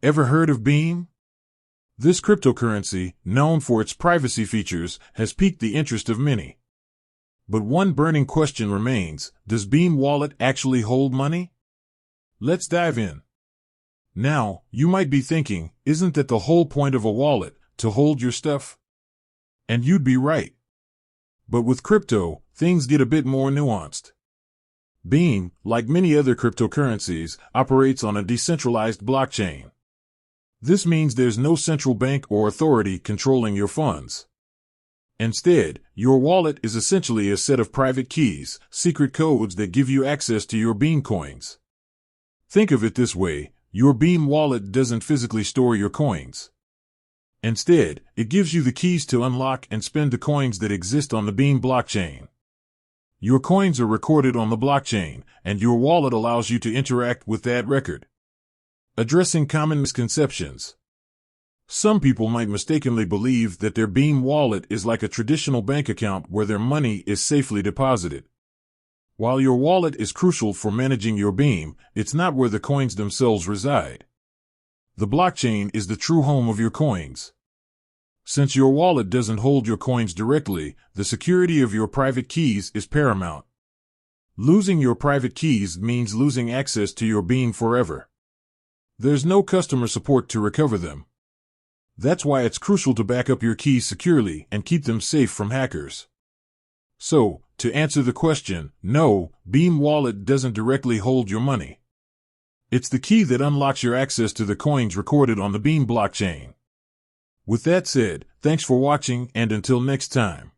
Ever heard of Beam? This cryptocurrency, known for its privacy features, has piqued the interest of many. But one burning question remains: does Beam Wallet actually hold money? Let's dive in. Now, you might be thinking, isn't that the whole point of a wallet, to hold your stuff? And you'd be right. But with crypto, things get a bit more nuanced. Beam, like many other cryptocurrencies, operates on a decentralized blockchain. This means there's no central bank or authority controlling your funds. Instead, your wallet is essentially a set of private keys, secret codes that give you access to your Beam coins. Think of it this way: your Beam wallet doesn't physically store your coins. Instead, it gives you the keys to unlock and spend the coins that exist on the Beam blockchain. Your coins are recorded on the blockchain, and your wallet allows you to interact with that record. Addressing common misconceptions. Some people might mistakenly believe that their Beam wallet is like a traditional bank account where their money is safely deposited. While your wallet is crucial for managing your Beam, it's not where the coins themselves reside. The blockchain is the true home of your coins. Since your wallet doesn't hold your coins directly, the security of your private keys is paramount. Losing your private keys means losing access to your Beam forever. There's no customer support to recover them. That's why it's crucial to back up your keys securely and keep them safe from hackers. So, to answer the question, no, Beam Wallet doesn't directly hold your money. It's the key that unlocks your access to the coins recorded on the Beam blockchain. With that said, thanks for watching, and until next time.